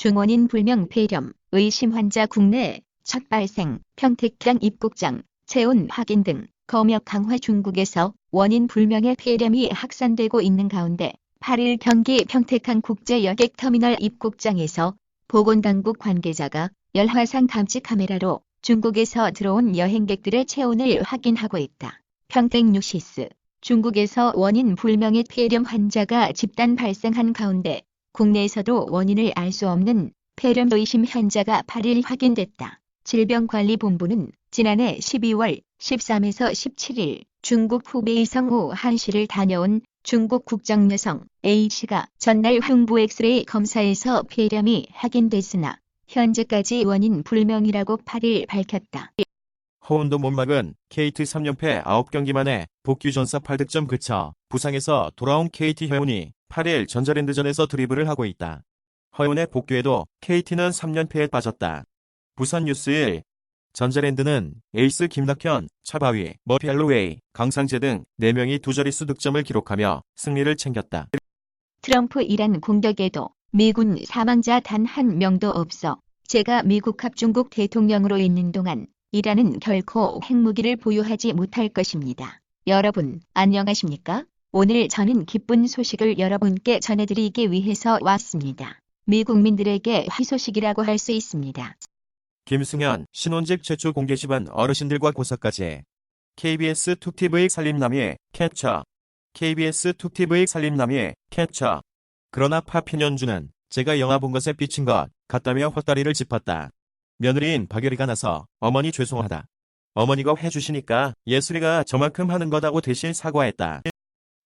중원인 불명 폐렴 의심 환자 국내 첫 발생, 평택항 입국장, 체온 확인 등 검역 강화. 중국에서 원인 불명의 폐렴이 확산되고 있는 가운데 8일 경기 평택항 국제여객터미널 입국장에서 보건당국 관계자가 열화상 감지 카메라로 중국에서 들어온 여행객들의 체온을 확인하고 있다. 평택뉴시스. 중국에서 원인 불명의 폐렴 환자가 집단 발생한 가운데 국내에서도 원인을 알 수 없는 폐렴 의심 환자가 8일 확인됐다. 질병관리본부는 지난해 12월 13에서 17일 중국 후베이 성우 한시를 다녀온 중국 국적 여성 A씨가 전날 흉부 엑스레이 검사에서 폐렴이 확인됐으나 현재까지 원인 불명이라고 8일 밝혔다. 허운도 못 막은 KT 3연패 9경기 만에 복귀 전사 8득점 그쳐 부상에서 돌아온 KT 허운이 8일 전자랜드전에서 드리블을 하고 있다. 허운의 복귀에도 KT는 3연패에 빠졌다. 부산 뉴스 1. 전자랜드는 에이스 김낙현, 차바위, 머피 할로웨이, 강상재 등 4명이 두 자릿수 득점을 기록하며 승리를 챙겼다. 트럼프 이란 공격에도 미군 사망자 단 한 명도 없어 제가 미국 합중국 대통령으로 있는 동안 이란은 결코 핵무기를 보유하지 못할 것입니다. 여러분, 안녕하십니까? 오늘 저는 기쁜 소식을 여러분께 전해드리기 위해서 왔습니다. 미국민들에게 희소식이라고 할 수 있습니다. 김승현, 신혼집 최초 공개 집안 어르신들과 고사까지. KBS 툭TV 살림남이의 캡처. KBS 툭TV 살림남이의 캡처. 그러나 파피년주는 제가 영화 본 것에 삐친 것 같다며 헛다리를 짚었다. 며느리인 박여리가 나서 어머니 죄송하다. 어머니가 해주시니까 예술이가 저만큼 하는 거다고 대신 사과했다.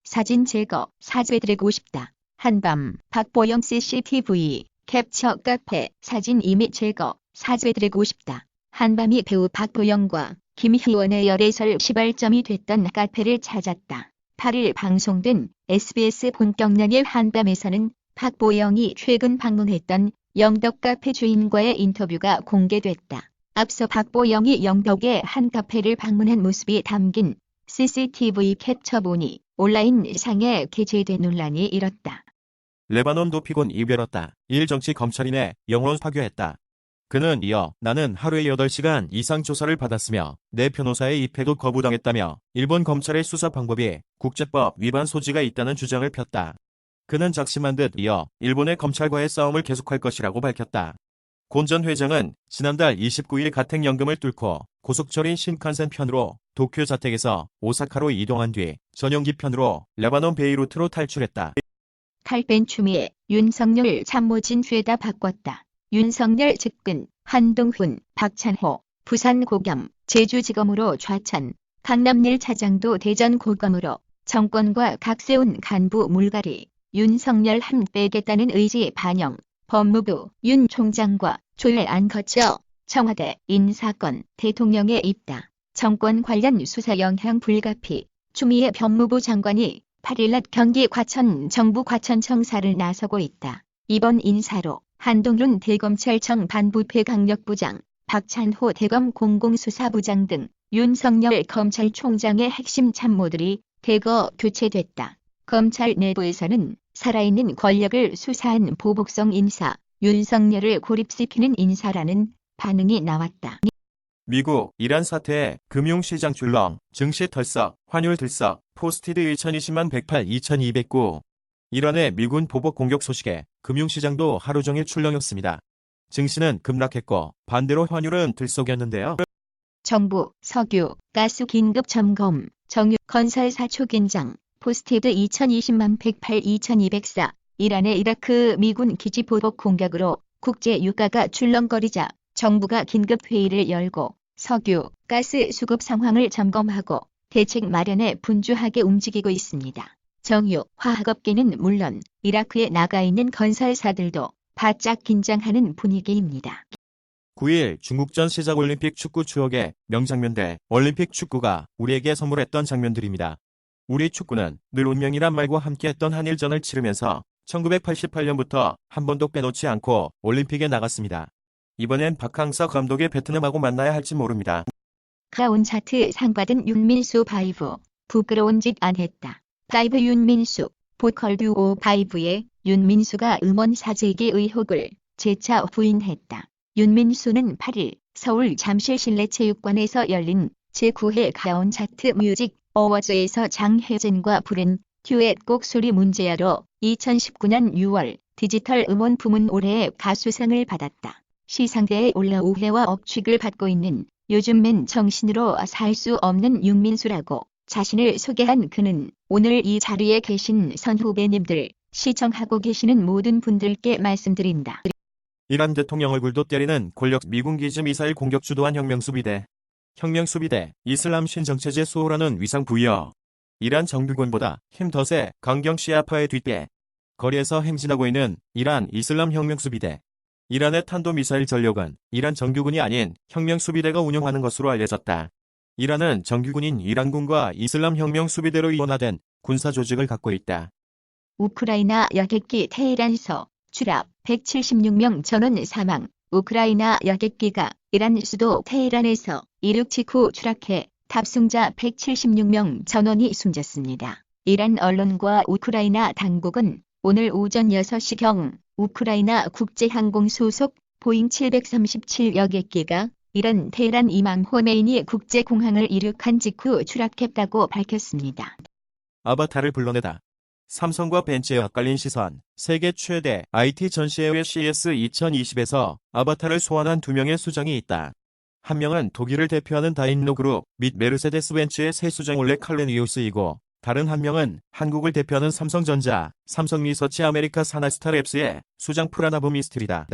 사진 제거, 사죄드리고 싶다. 한밤, 박보영 CCTV, 캡처 카페, 사진 이미 제거, 사죄드리고 싶다. 한밤이 배우 박보영과 김희원의 열애설 시발점이 됐던 카페를 찾았다. 8일 방송된 SBS 본격연예 한밤에서는 박보영이 최근 방문했던 영덕 카페 주인과의 인터뷰가 공개됐다. 앞서 박보영이 영덕의 한 카페를 방문한 모습이 담긴 CCTV 캡처본이 온라인상에 게재된 논란이 일었다. 레바논 도피군 이별었다. 일정치 검찰인의 영혼 파괴했다. 그는 이어 나는 하루에 8시간 이상 조사를 받았으며 내 변호사의 입회도 거부당했다며 일본 검찰의 수사 방법이 국제법 위반 소지가 있다는 주장을 폈다. 그는 작심한 듯 이어 일본의 검찰과의 싸움을 계속할 것이라고 밝혔다. 곤 전 회장은 지난달 29일 가택연금을 뚫고 고속철인 신칸센 편으로 도쿄 자택에서 오사카로 이동한 뒤 전용기 편으로 레바논 베이루트로 탈출했다. 칼뺀 추미애, 윤석열 참모진 죄다 바꿨다. 윤석열 측근, 한동훈, 박찬호, 부산고검, 제주지검으로 좌천, 강남 1차장도 대전고검으로 정권과 각세운 간부 물갈이, 윤석열 한 빼겠다는 의지 반영, 법무부 윤 총장과 조율안 거쳐 청와대 인사권 대통령의 입다, 정권 관련 수사 영향 불가피, 추미애 법무부 장관이 8일 낮 경기 과천 정부 과천청사를 나서고 있다. 이번 인사로 한동훈 대검찰청 반부패 강력부장, 박찬호 대검 공공수사부장 등 윤석열 검찰총장의 핵심 참모들이 대거 교체됐다. 검찰 내부에서는 살아있는 권력을 수사한 보복성 인사, 윤석열을 고립시키는 인사라는 반응이 나왔다. 미국, 이란 사태에 금융시장 출렁, 증시 털썩, 환율 들썩, 포스티드 2020만 108 2209. 이란의 미군 보복 공격 소식에 금융시장도 하루 종일 출렁였습니다. 증시는 급락했고 반대로 환율은 들썩였는데요. 정부, 석유, 가스 긴급 점검, 정유, 건설사 초긴장, 포스티드 2020만 108 2204. 이란의 이라크 미군 기지 보복 공격으로 국제 유가가 출렁거리자 정부가 긴급 회의를 열고 석유, 가스 수급 상황을 점검하고 대책 마련에 분주하게 움직이고 있습니다. 정유, 화학업계는 물론 이라크에 나가 있는 건설사들도 바짝 긴장하는 분위기입니다. 9일 중국 전 시작올림픽 축구 추억의 명장면들, 올림픽 축구가 우리에게 선물했던 장면들입니다. 우리 축구는 늘 운명이란 말과 함께했던 한일전을 치르면서 1988년부터 한 번도 빼놓지 않고 올림픽에 나갔습니다. 이번엔 박항서 감독의 베트남하고 만나야 할지 모릅니다. 가온 차트 상 받은 윤민수 바이브, 부끄러운 짓 안 했다. 바이브 윤민수, 보컬 듀오 바이브의 윤민수가 음원 사재기 의혹을 재차 부인했다. 윤민수는 8일 서울 잠실 실내체육관에서 열린 제9회 가온 차트 뮤직 어워즈에서 장혜진과 부른 듀엣 곡 소리 문제야로 2019년 6월 디지털 음원 부문 올해의 가수상을 받았다. 시상대에 올라 우회와 억측을 받고 있는 요즘맨 정신으로 살 수 없는 윤민수라고 자신을 소개한 그는 오늘 이 자리에 계신 선후배님들, 시청하고 계시는 모든 분들께 말씀드린다. 이란 대통령 얼굴도 때리는 권력 미군 기지 미사일 공격 주도한 혁명수비대. 혁명수비대, 이슬람 신정체제 수호라는 위상 부여. 이란 정규군보다 힘 더 세 강경 시아파의 뒷배. 거리에서 행진하고 있는 이란 이슬람 혁명수비대. 이란의 탄도미사일 전력은 이란 정규군이 아닌 혁명수비대가 운영하는 것으로 알려졌다. 이란은 정규군인 이란군과 이슬람 혁명수비대로 이원화된 군사조직을 갖고 있다. 우크라이나 여객기 테헤란서 추락 176명 전원 사망. 우크라이나 여객기가 이란 수도 테헤란에서 이륙 직후 추락해 탑승자 176명 전원이 숨졌습니다. 이란 언론과 우크라이나 당국은 오늘 오전 6시경 우크라이나 국제항공 소속 보잉 737 여객기가 이란 테헤란 이맘 호메이니 국제공항을 이륙한 직후 추락했다고 밝혔습니다. 아바타를 불러내다. 삼성과 벤츠에 엇갈린 시선. 세계 최대 IT 전시회의 CES 2020에서 아바타를 소환한 2명의 수장이 있다. 한 명은 독일을 대표하는 다인노 그룹 및 메르세데스 벤츠의 새 수장 올레 칼레니우스이고, 다른 한 명은 한국을 대표하는 삼성전자, 삼성리서치 아메리카 사나스타랩스의 수장 프라나브 미스트리다.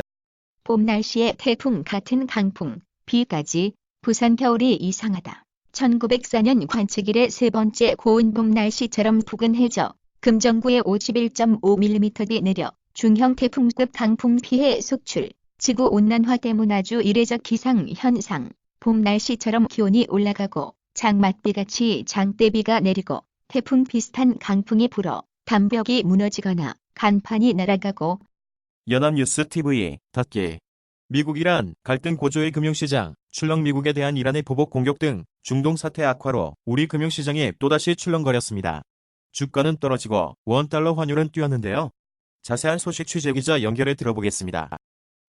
봄 날씨에 태풍 같은 강풍, 비까지 부산 겨울이 이상하다. 1904년 관측 이래 세 번째 고온 봄 날씨처럼 푸근해져 금정구에 51.5mm이 내려 중형 태풍급 강풍 피해 속출. 지구온난화 때문 아주 이례적 기상 현상. 봄 날씨처럼 기온이 올라가고 장맛비같이 장대비가 내리고 태풍 비슷한 강풍이 불어 담벽이 무너지거나 간판이 날아가고. 연합뉴스 TV 닫기. 미국-이란 갈등 고조의 금융시장, 출렁. 미국에 대한 이란의 보복 공격 등 중동 사태 악화로 우리 금융시장이 또다시 출렁거렸습니다. 주가는 떨어지고 원달러 환율은 뛰었는데요. 자세한 소식 취재기자 연결해 들어보겠습니다.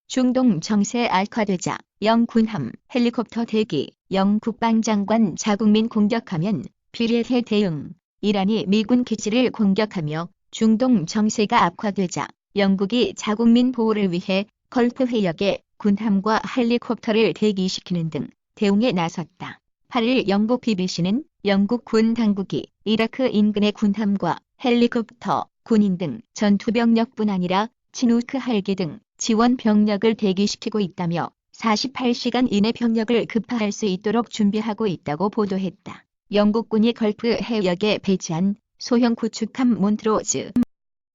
중동 정세 악화되자 영군함, 헬리콥터 대기, 영국방장관 자국민 공격하면 비례해 대응. 이란이 미군 기지를 공격하며 중동 정세가 악화되자 영국이 자국민 보호를 위해 걸프 해역에 군함과 헬리콥터를 대기시키는 등 대응에 나섰다. 8일 영국 BBC는 영국 군 당국이 이라크 인근의 군함과 헬리콥터, 군인 등 전투병력뿐 아니라 치누크 헬기 등 지원 병력을 대기시키고 있다며 48시간 이내 병력을 급파할 수 있도록 준비하고 있다고 보도했다. 영국군이 걸프 해역에 배치한 소형 구축함 몬트로즈.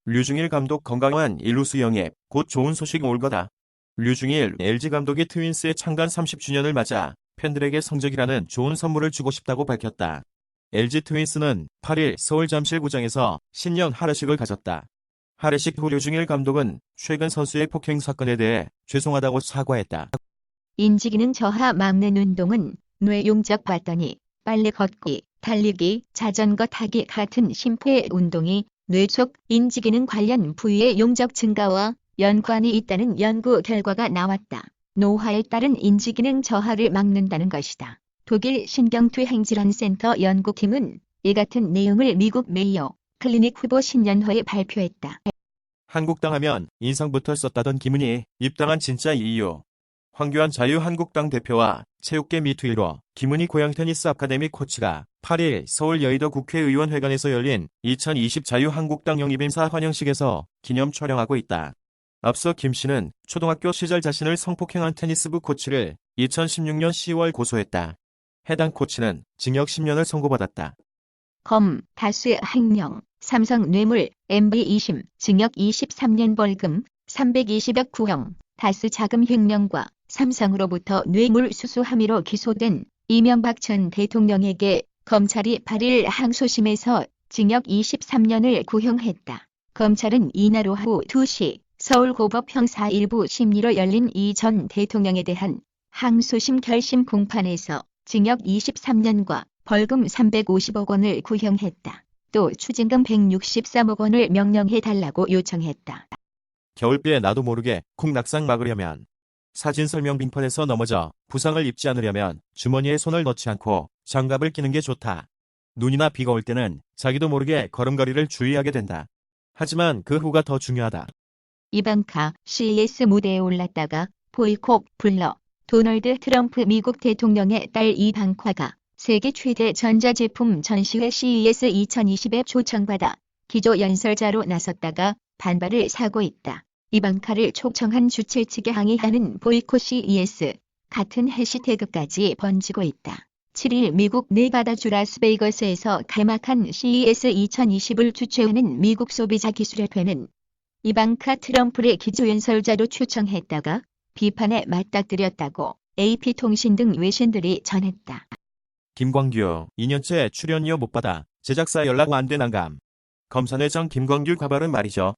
류중일 감독 건강한 일루수 영입, 곧 좋은 소식 올 거다. 류중일 LG 감독이 트윈스의 창단 30주년을 맞아 팬들에게 성적이라는 좋은 선물을 주고 싶다고 밝혔다. LG 트윈스는 8일 서울 잠실구장에서 신년 하례식을 가졌다. 하례식 후 류중일 감독은 최근 선수의 폭행 사건에 대해 죄송하다고 사과했다. 인지기능 저하 막는 운동은 뇌 용적 봤더니 빨래 걷기, 달리기, 자전거 타기 같은 심폐 운동이 뇌 속 인지기능 관련 부위의 용적 증가와 연관이 있다는 연구 결과가 나왔다. 노화에 따른 인지기능 저하를 막는다는 것이다. 독일 신경퇴행질환센터 연구팀은 이 같은 내용을 미국 메이어 클리닉 후보 신년회에 발표했다. 한국당 하면 인상부터 썼다던 김은희 입당한 진짜 이유. 황교안 자유한국당 대표와 체육계 미투이로 김은희 고양 테니스 아카데미 코치가 8일 서울 여의도 국회의원회관에서 열린 2020 자유한국당 영입 인사 환영식에서 기념 촬영하고 있다. 앞서 김 씨는 초등학교 시절 자신을 성폭행한 테니스부 코치를 2016년 10월 고소했다. 해당 코치는 징역 10년을 선고받았다. 검, 다수 행령, 삼성 뇌물, MB 2심, 징역 23년 벌금, 320억 구형, 다수 자금 횡령과 삼성으로부터 뇌물 수수 혐의로 기소된 이명박 전 대통령에게 검찰이 8일 항소심에서 징역 23년을 구형했다. 검찰은 이날 오후 2시 서울고법 형사 1부 심리로 열린 이 전 대통령에 대한 항소심 결심 공판에서 징역 23년과 벌금 350억 원을 구형했다. 또 추징금 163억 원을 명령해달라고 요청했다. 겨울비에 나도 모르게 쿵 낙상 막으려면, 사진 설명 빙판에서 넘어져 부상을 입지 않으려면 주머니에 손을 넣지 않고 장갑을 끼는 게 좋다. 눈이나 비가 올 때는 자기도 모르게 걸음걸이를 주의하게 된다. 하지만 그 후가 더 중요하다. 이방카 CES 무대에 올랐다가 보이콧 불러. 도널드 트럼프 미국 대통령의 딸 이방카가 세계 최대 전자제품 전시회 CES 2020에 초청받아 기조 연설자로 나섰다가 반발을 사고 있다. 이방카를 초청한 주최 측에 항의하는 보이콧 CES 같은 해시태그까지 번지고 있다. 7일 미국 네바다주 라스베이거스에서 개막한 CES 2020을 주최하는 미국 소비자 기술협회는 이방카 트럼프를 기조연설자로 초청했다가 비판에 맞닥뜨렸다고 AP통신 등 외신들이 전했다. 김광규 2년째 출연료 못 받아 제작사 연락 안 돼 난감. 검사내장 김광규 과발은 말이죠.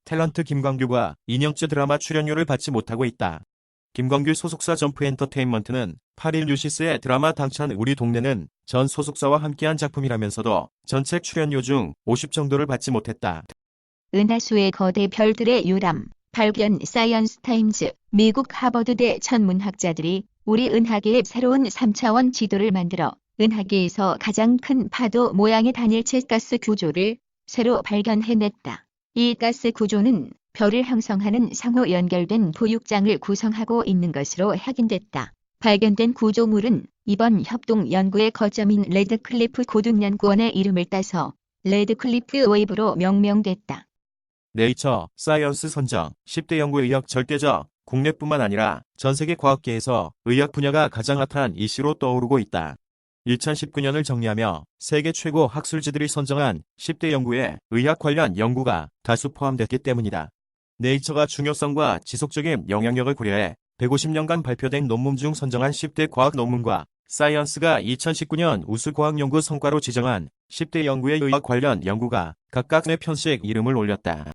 탤런트 김광규가 2년째 드라마 출연료를 받지 못하고 있다. 김광규 소속사 점프엔터테인먼트는 8일 뉴시스의 드라마 당찬 우리 동네는 전 소속사와 함께한 작품이라면서도 전체 출연료 중 50 정도를 받지 못했다. 은하수의 거대 별들의 요람, 발견 사이언스 타임즈, 미국 하버드대 천문학자들이 우리 은하계의 새로운 3차원 지도를 만들어 은하계에서 가장 큰 파도 모양의 단일체 가스 구조를 새로 발견해냈다. 이 가스 구조는 별을 형성하는 상호 연결된 보육장을 구성하고 있는 것으로 확인됐다. 발견된 구조물은 이번 협동 연구의 거점인 레드클리프 고등연구원의 이름을 따서 레드클리프 웨이브로 명명됐다. 네이처 사이언스 선정 10대 연구 의학 절대적 국내뿐만 아니라 전 세계 과학계에서 의학 분야가 가장 핫한 이슈로 떠오르고 있다. 2019년을 정리하며 세계 최고 학술지들이 선정한 10대 연구에 의학 관련 연구가 다수 포함됐기 때문이다. 네이처가 중요성과 지속적인 영향력을 고려해 150년간 발표된 논문 중 선정한 10대 과학 논문과 사이언스가 2019년 우수 과학연구 성과로 지정한 10대 연구의 의학 관련 연구가 각각 4편씩 이름을 올렸다.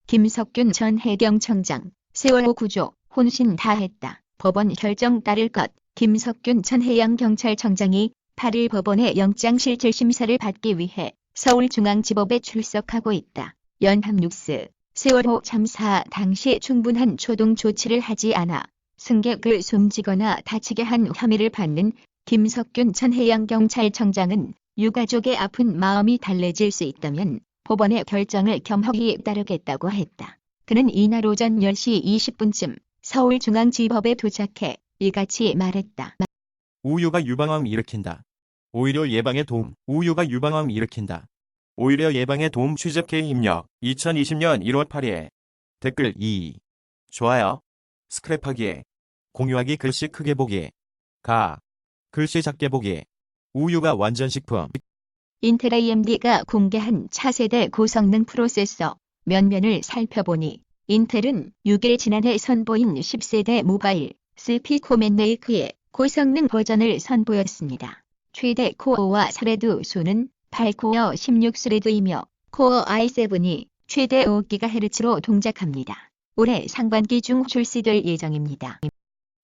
김석균 전 해경청장, 세월호 구조, 혼신 다했다. 법원 결정 따를 것. 김석균 전 해양경찰청장이 8일 법원의 영장실질심사를 받기 위해 서울중앙지법에 출석하고 있다. 연합뉴스. 세월호 참사 당시 충분한 초동 조치를 하지 않아 승객을 숨지거나 다치게 한 혐의를 받는 김석균 전 해양경찰청장은 유가족의 아픈 마음이 달래질 수 있다면 법원의 결정을 겸허히 따르겠다고 했다. 그는 이날 오전 10시 20분쯤 서울중앙지법에 도착해 이같이 말했다. 우유가 유방암 일으킨다. 오히려 예방에 도움. 우유가 유방암 일으킨다. 오히려 예방에 도움 취재 K 입력 2020년 1월 8일 댓글 2. 좋아요. 스크랩하기. 공유하기 글씨 크게 보기. 글씨 작게 보기. 우유가 완전 식품. 인텔 AMD가 공개한 차세대 고성능 프로세서 면면을 살펴보니 인텔은 6일 지난해 선보인 10세대 모바일 스피코맨메이크의 고성능 버전을 선보였습니다. 최대 코어와 스레드 수는 8코어 16스레드이며 코어 i7이 최대 5GHz로 동작합니다. 올해 상반기 중 출시될 예정입니다.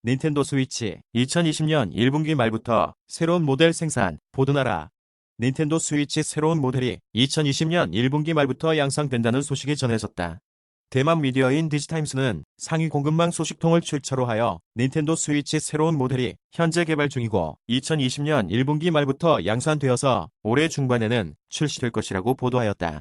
닌텐도 스위치 2020년 1분기 말부터 새로운 모델 생산 보도나라. 닌텐도 스위치 새로운 모델이 2020년 1분기 말부터 양상된다는 소식이 전해졌다. 대만 미디어인 디지타임스는 상위 공급망 소식통을 출처로 하여 닌텐도 스위치 새로운 모델이 현재 개발 중이고 2020년 1분기 말부터 양산되어서 올해 중반에는 출시될 것이라고 보도하였다.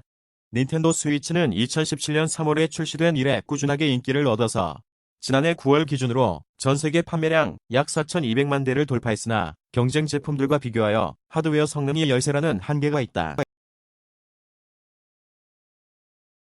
닌텐도 스위치는 2017년 3월에 출시된 이래 꾸준하게 인기를 얻어서 지난해 9월 기준으로 전 세계 판매량 약 4,200만 대를 돌파했으나 경쟁 제품들과 비교하여 하드웨어 성능이 열세라는 한계가 있다.